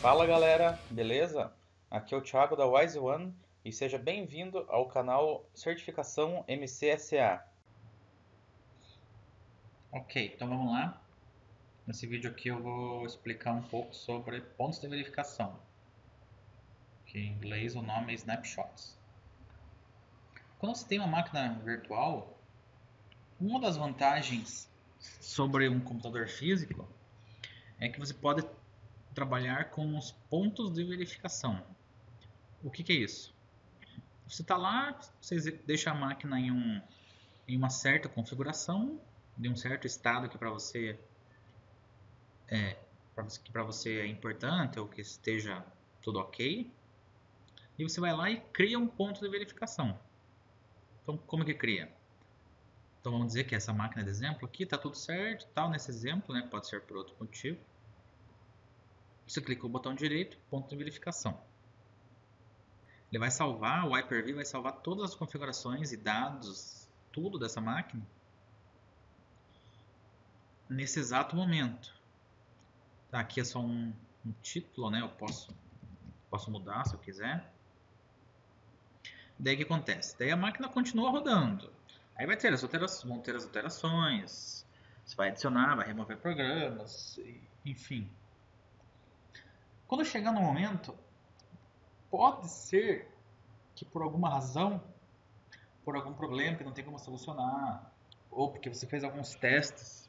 Fala galera, beleza? Aqui é o Thiago da Wise One e seja bem-vindo ao canal Certificação MCSA. Ok, então vamos lá. Nesse vídeo aqui eu vou explicar um pouco sobre pontos de verificação, que em inglês o nome é snapshots. Quando você tem uma máquina virtual, uma das vantagens sobre um computador físico é que você pode trabalhar com os pontos de verificação. O que é isso? Você está lá, você deixa a máquina em uma certa configuração, de um certo estado que para você é importante ou que esteja tudo ok, e você vai lá e cria um ponto de verificação. Então, como que cria? Então, vamos dizer que essa máquina de exemplo aqui está tudo certo, tal, nesse exemplo, né? Pode ser por outro motivo. Você clica no botão direito, ponto de verificação. Ele vai salvar, o Hyper-V vai salvar todas as configurações e dados, tudo dessa máquina, nesse exato momento. Tá, aqui é só um título, né? Eu posso mudar se eu quiser. Daí o que acontece? Daí a máquina continua rodando. Aí vai ter vão ter as alterações. Você vai adicionar, vai remover programas, enfim. Quando chegar no momento, pode ser que por alguma razão, por algum problema que não tem como solucionar, ou porque você fez alguns testes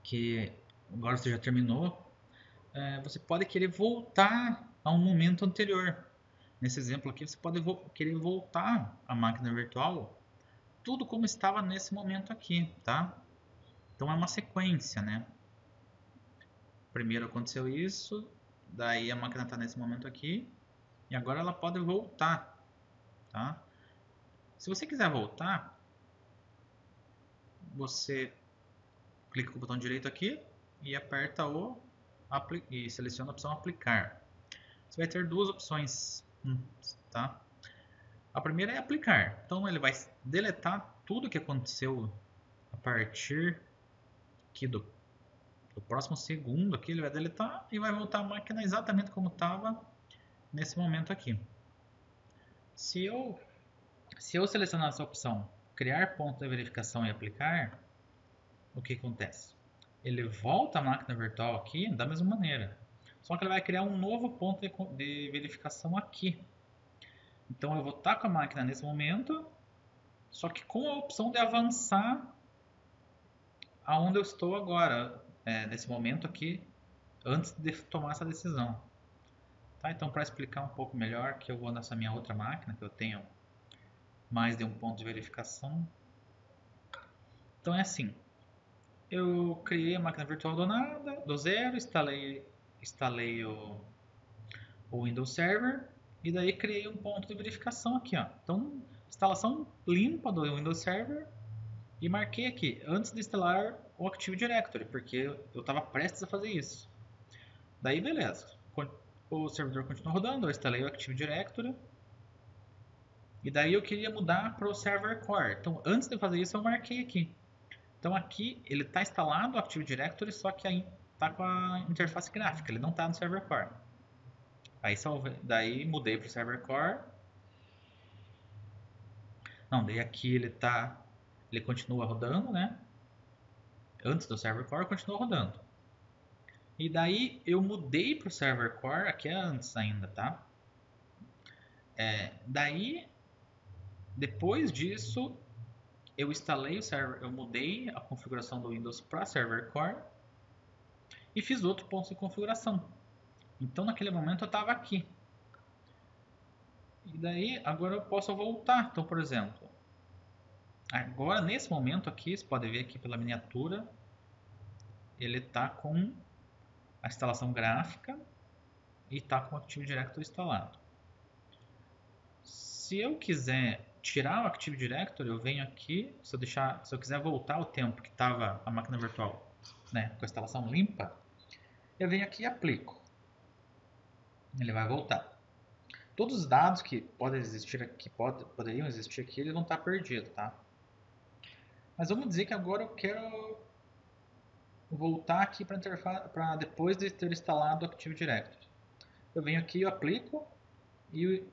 que agora você já terminou, você pode querer voltar a um momento anterior. Nesse exemplo aqui, você pode querer voltar à máquina virtual tudo como estava nesse momento aqui, tá? Então é uma sequência, né? Primeiro aconteceu isso, daí a máquina está nesse momento aqui, e agora ela pode voltar, tá? Se você quiser voltar, você clica com o botão direito aqui e aperta e seleciona a opção aplicar. Você vai ter duas opções, tá? A primeira é aplicar. Então ele vai deletar tudo que aconteceu a partir aqui do próximo segundo aqui, ele vai deletar e vai voltar a máquina exatamente como estava nesse momento aqui. Se eu, se eu selecionar essa opção, criar ponto de verificação e aplicar, o que acontece? Ele volta a máquina virtual aqui da mesma maneira, só que ele vai criar um novo ponto de verificação aqui. Então eu vou estar com a máquina nesse momento, só que com a opção de avançar aonde eu estou agora, nesse momento aqui, antes de tomar essa decisão. Tá, então para explicar um pouco melhor, que eu vou nessa minha outra máquina, que eu tenho mais de um ponto de verificação. Então é assim, eu criei a máquina virtual do nada, do zero, instalei o Windows Server e daí criei um ponto de verificação aqui, ó. Então, instalação limpa do Windows Server e marquei aqui, antes de instalar o Active Directory, porque eu estava prestes a fazer isso. Daí beleza, o servidor continua rodando, eu instalei o Active Directory e daí eu queria mudar para o Server Core. Então antes de fazer isso eu marquei aqui. Então aqui ele está instalado o Active Directory, só que aí está com a interface gráfica, ele não está no Server Core. Aí daí mudei para o Server Core. Não, daí aqui ele continua rodando, né? Antes do Server Core continua rodando. E daí eu mudei para o Server Core, aqui é antes ainda, tá? Daí, depois disso, eu instalei o server, eu mudei a configuração do Windows para Server Core e fiz outro ponto de configuração. Então, naquele momento eu estava aqui. E daí, agora eu posso voltar. Então, por exemplo, agora nesse momento aqui, você pode ver aqui pela miniatura, ele está com a instalação gráfica e está com o Active Directory instalado. Se eu quiser tirar o Active Directory, eu venho aqui, se eu quiser voltar o tempo que estava a máquina virtual, né, com a instalação limpa, eu venho aqui e aplico. Ele vai voltar. Todos os dados que podem existir aqui, poderiam existir aqui, eles vão estar perdidos, tá? Mas vamos dizer que agora eu quero voltar aqui para interface, para depois de ter instalado o Active Directory. Eu venho aqui, eu aplico e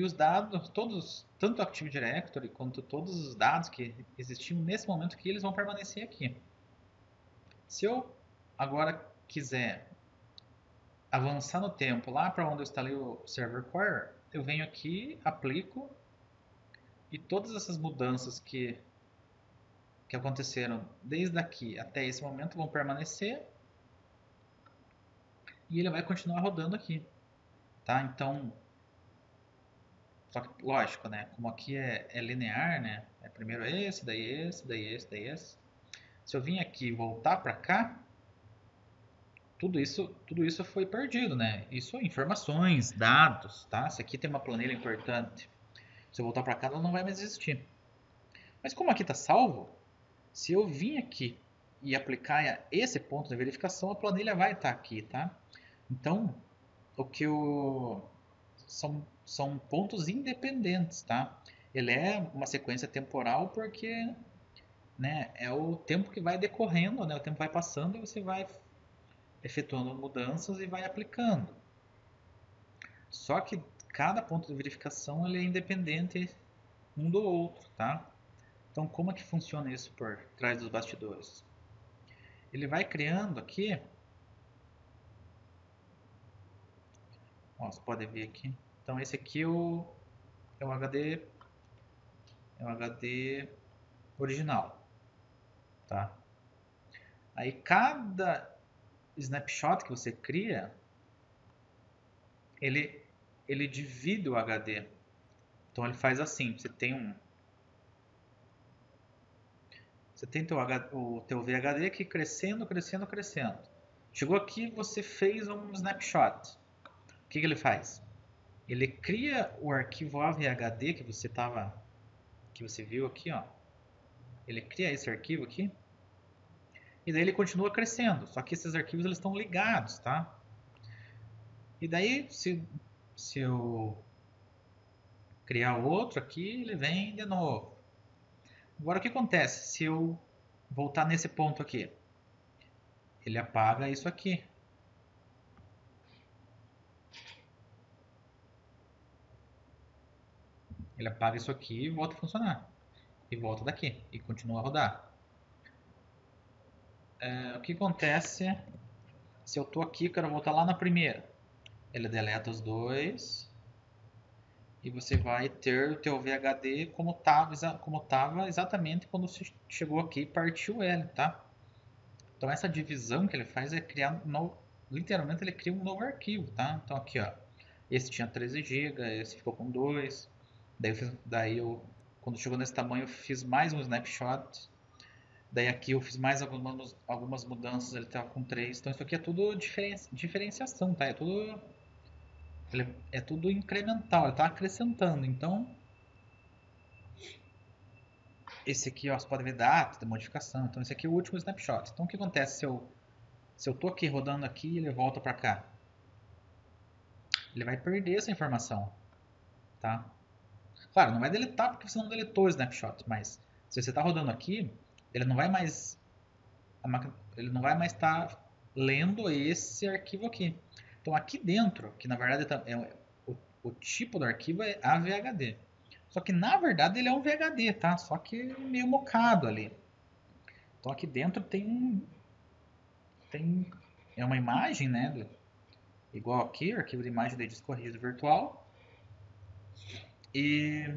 os dados, todos, tanto o Active Directory quanto todos os dados que existiam nesse momento aqui, eles vão permanecer aqui. Se eu agora quiser avançar no tempo lá para onde eu instalei o Server Core, eu venho aqui, aplico e todas essas mudanças que aconteceram desde aqui até esse momento vão permanecer e ele vai continuar rodando aqui, tá? Então, só que lógico, né? Como aqui é linear, né? É primeiro esse, daí esse, daí esse, daí esse. Se eu vim aqui e voltar para cá, tudo isso foi perdido, né? Isso é informações, dados, tá? Se aqui tem uma planilha importante, se eu voltar para cá, ela não vai mais existir. Mas como aqui está salvo, se eu vim aqui e aplicar esse ponto de verificação, a planilha vai estar aqui, tá? Então, o que eu... são pontos independentes, tá? Ele é uma sequência temporal porque, né, é o tempo que vai decorrendo, né? O tempo vai passando e você vai efetuando mudanças e vai aplicando. Só que cada ponto de verificação ele é independente um do outro, tá? Então, como é que funciona isso por trás dos bastidores? Ele vai criando aqui, ó, você pode ver aqui. Então, esse aqui é o HD, é o HD original, tá? Aí cada snapshot que você cria, ele ele divide o HD. Então ele faz assim, você tem o teu VHD aqui crescendo, crescendo, crescendo. Chegou aqui, você fez um snapshot. O que ele faz? Ele cria o arquivo AVHD que você viu aqui, ó. Ele cria esse arquivo aqui e daí ele continua crescendo. Só que esses arquivos eles estão ligados, tá? E daí se eu criar outro aqui, ele vem de novo. Agora o que acontece se eu voltar nesse ponto aqui? Ele apaga isso aqui. Ele apaga isso aqui e volta a funcionar. E volta daqui e continua a rodar. O que acontece se eu estou aqui e quero voltar lá na primeira? Ele deleta os dois e você vai ter o teu VHD como estava exatamente quando você chegou aqui e partiu ele, tá? Então essa divisão que ele faz é criar literalmente ele cria um novo arquivo, tá? Então aqui, ó, esse tinha 13 GB, esse ficou com 2. Daí eu quando chegou nesse tamanho eu fiz mais um snapshot. Daí aqui eu fiz mais algumas mudanças, ele estava com 3. Então isso aqui é tudo diferenciação, tá? É tudo incremental, ele está acrescentando. Então esse aqui, ó, você pode ver data de modificação. Então esse aqui é o último snapshot. Então o que acontece se eu tô aqui rodando aqui e ele volta para cá? Ele vai perder essa informação, tá? Claro, não vai deletar porque você não deletou o snapshot, mas se você está rodando aqui, ele não vai mais ele não vai mais estar lendo esse arquivo aqui. Então aqui dentro, que na verdade o tipo do arquivo é AVHD. Só que na verdade ele é um VHD, tá? Só que meio mocado ali. Então aqui dentro tem é uma imagem, né? Igual aqui, arquivo de imagem de disco rígido virtual. E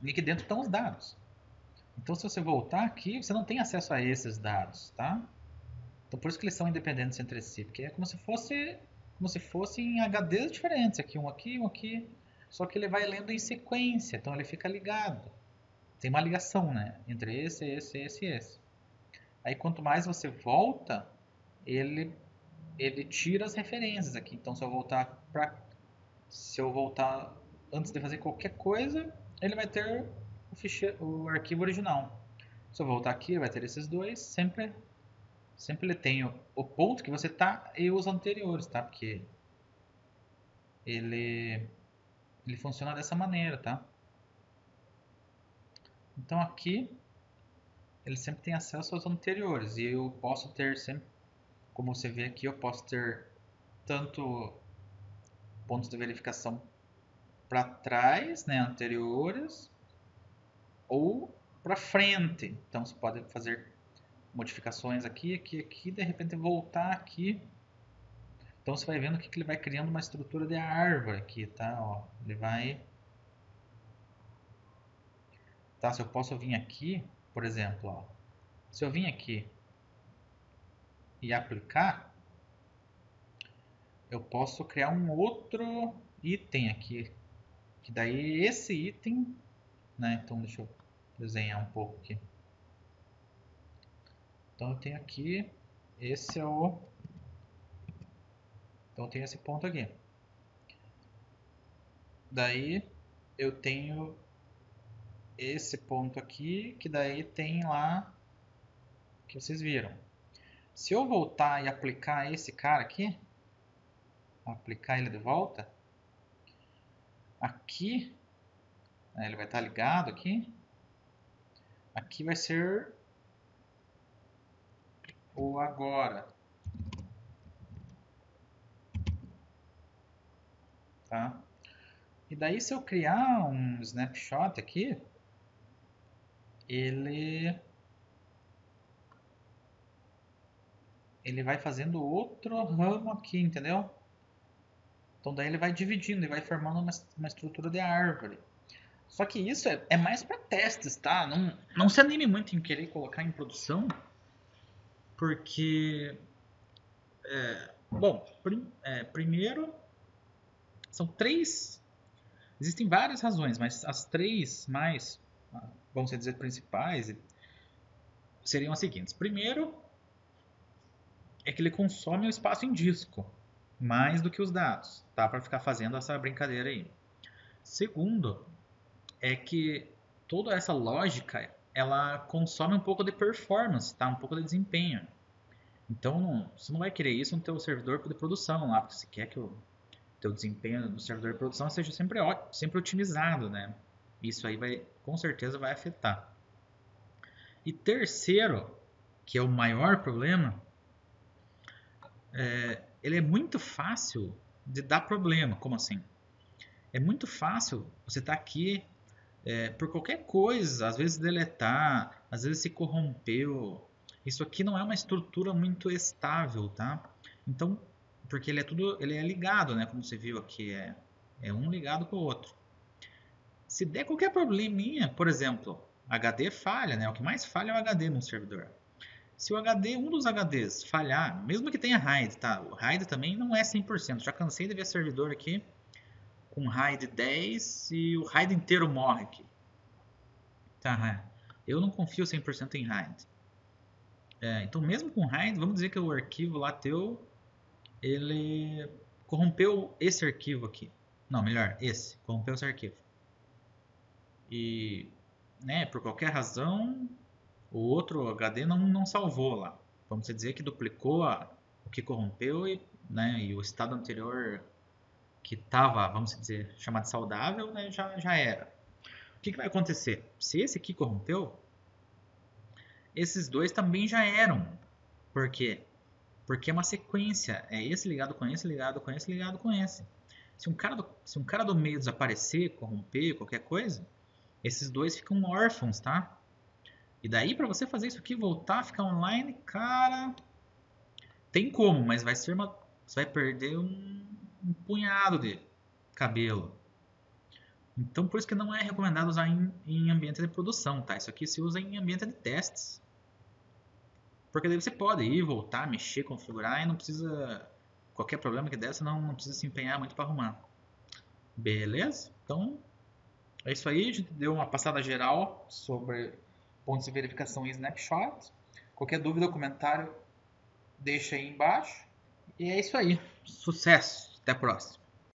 aqui dentro estão os dados. Então se você voltar aqui, você não tem acesso a esses dados, tá? Então por isso que eles são independentes entre si, porque é como se fossem HDs diferentes, aqui, um aqui, só que ele vai lendo em sequência, então ele fica ligado. Tem uma ligação, né, entre esse, esse e esse. Aí quanto mais você volta, ele tira as referências aqui. Então se eu voltar antes de fazer qualquer coisa, ele vai ter o arquivo original. Se eu voltar aqui, vai ter esses dois, sempre ele tem o ponto que você tá e os anteriores, tá? Porque ele funciona dessa maneira, tá? Então aqui ele sempre tem acesso aos anteriores. E eu posso ter sempre, como você vê aqui, eu posso ter tanto pontos de verificação para trás, né, anteriores, ou para frente. Então você pode fazer modificações aqui, aqui, aqui, de repente voltar aqui. Então você vai vendo que ele vai criando uma estrutura de árvore aqui, tá? Ó, ele vai... Tá, se eu posso vir aqui, por exemplo, ó, se eu vir aqui e aplicar, eu posso criar um outro item aqui, que daí esse item, né? Então deixa eu desenhar um pouco aqui. Então eu tenho aqui, esse é o... Então eu tenho esse ponto aqui. Daí eu tenho esse ponto aqui, que daí tem lá, que vocês viram. Se eu voltar e aplicar esse cara aqui, aplicar ele de volta, aqui, né, ele vai estar ligado aqui, aqui vai ser o agora, tá? E daí se eu criar um snapshot aqui, ele vai fazendo outro ramo aqui, entendeu? Então daí ele vai dividindo e vai formando uma estrutura de árvore. Só que isso é mais para testes, tá? Não se anime muito em querer colocar em produção, porque, bom, primeiro, são três, existem várias razões, mas as três mais, vamos dizer, principais, seriam as seguintes. Primeiro, é que ele consome o espaço em disco, mais do que os dados, tá? Para ficar fazendo essa brincadeira aí. Segundo, é que toda essa lógica, ela consome um pouco de performance, tá? Um pouco de desempenho. Então, você não vai querer isso no teu servidor de produção lá, porque você quer que o teu desempenho no servidor de produção seja sempre ótimo, sempre otimizado, né? Isso aí vai, com certeza vai afetar. E terceiro, que é o maior problema, ele é muito fácil de dar problema. Como assim? É muito fácil você estar aqui por qualquer coisa, às vezes deletar, às vezes se corrompeu. Isso aqui não é uma estrutura muito estável, tá? Então, porque ele é ligado, né? Como você viu aqui, é um ligado com o outro. Se der qualquer probleminha, por exemplo, HD falha, né? O que mais falha é o HD no servidor. Se o HD, um dos HDs falhar, mesmo que tenha RAID, tá? O RAID também não é 100%. Já cansei de ver servidor aqui com RAID 10 e o RAID inteiro morre aqui. Tá, eu não confio 100% em RAID. Então, mesmo com RAID, vamos dizer que o arquivo lá teu, ele corrompeu esse arquivo aqui. Não, melhor, esse, corrompeu esse arquivo. E, né, por qualquer razão, o outro HD não salvou lá. Vamos dizer que duplicou o que corrompeu né, e o estado anterior que estava, vamos dizer, chamado saudável, né, já era. O que vai acontecer? Se esse aqui corrompeu, esses dois também já eram. Por quê? Porque é uma sequência. É esse ligado com esse, ligado com esse, ligado com esse. Se um cara do meio desaparecer, corromper, qualquer coisa, esses dois ficam órfãos, tá? E daí para você fazer isso aqui, voltar a ficar online, cara, tem como, mas você vai perder um punhado de cabelo. Então por isso que não é recomendado usar em ambiente de produção, tá? Isso aqui se usa em ambiente de testes. Porque daí você pode ir, voltar, mexer, configurar e não precisa... Qualquer problema que der, você não precisa se empenhar muito para arrumar. Beleza? Então, é isso aí. A gente deu uma passada geral sobre pontos de verificação e snapshot. Qualquer dúvida ou comentário, deixa aí embaixo. E é isso aí. Sucesso! Até a próxima.